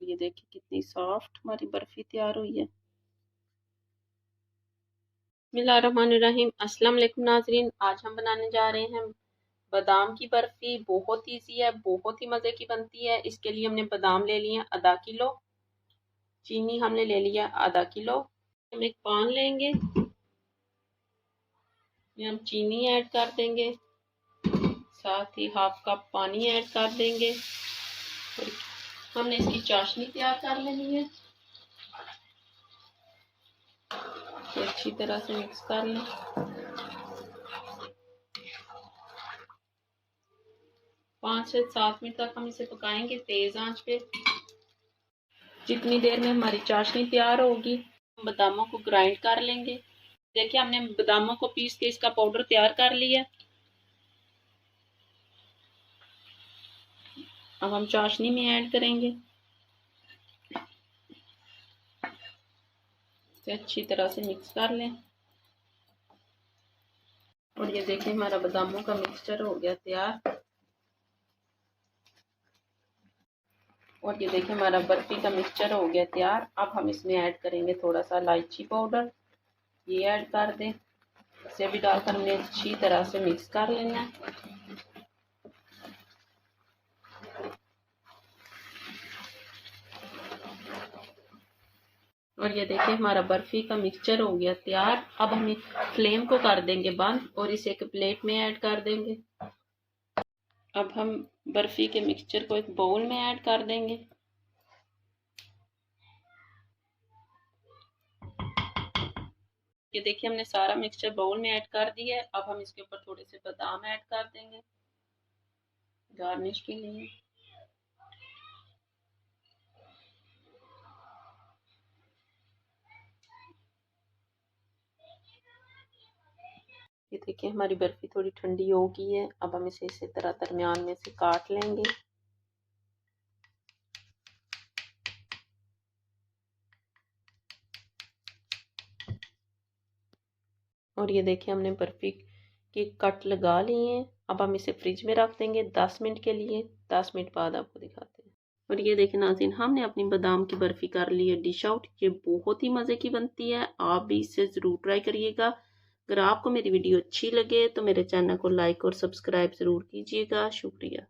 ये देखिए कितनी सॉफ्ट हमारी बर्फी तैयार हुई है। बिस्मिल्लाहिर्रहमानिर्रहीम। अस्सलाम वालेकुम नाजरीन, आज हम बनाने जा रहे हैं बादाम की बर्फी। बहुत ईजी है, बहुत ही मज़े की बनती है। इसके लिए हमने बादाम ले लिए आधा किलो, चीनी हमने ले लिया आधा किलो। हम एक पान लेंगे, हम चीनी ऐड कर देंगे, साथ ही हाफ कप पानी ऐड कर देंगे और हमने इसकी चाशनी तैयार कर लेनी है। तो अच्छी तरह से मिक्स कर लें। 5 से 7 मिनट तक हम इसे पकाएंगे तेज आंच पे। जितनी देर में हमारी चाशनी तैयार होगी हम बादामों को ग्राइंड कर लेंगे। देखिए हमने बादामों को पीस के इसका पाउडर तैयार कर लिया। अब हम चाशनी में ऐड करेंगे, इसे अच्छी तरह से मिक्स कर लें। और ये देखिए हमारा बादामों का मिक्सचर हो गया तैयार। और ये देखिए हमारा बर्फी का मिक्सचर हो गया तैयार। अब हम इसमें ऐड करेंगे थोड़ा सा इलायची पाउडर, ये ऐड कर दें। इसे भी डालकर हमने अच्छी तरह से मिक्स कर लेना है। और ये देखिए हमारा बर्फी का मिक्सचर हो गया तैयार। अब हम फ्लेम को कर देंगे बंद और इसे एक प्लेट में ऐड कर देंगे। अब हम बर्फी के मिक्सचर को एक बाउल में ऐड कर देंगे। ये देखिए हमने सारा मिक्सचर बाउल में ऐड कर दिया है। अब हम इसके ऊपर थोड़े से बादाम ऐड कर देंगे गार्निश के लिए। ये देखिए हमारी बर्फी थोड़ी ठंडी हो गई है। अब हम इसे इसी तरह दरमियान में से काट लेंगे। और ये देखिए हमने बर्फी के कट लगा लिए हैं। अब हम इसे फ्रिज में रख देंगे 10 मिनट के लिए। 10 मिनट बाद आपको दिखाते हैं। और ये देखिए नाज़रीन, हमने अपनी बादाम की बर्फी कर ली है डिश आउट। ये बहुत ही मज़े की बनती है, आप भी इसे ज़रूर ट्राई करिएगा। अगर आपको मेरी वीडियो अच्छी लगे तो मेरे चैनल को लाइक और सब्सक्राइब ज़रूर कीजिएगा। शुक्रिया।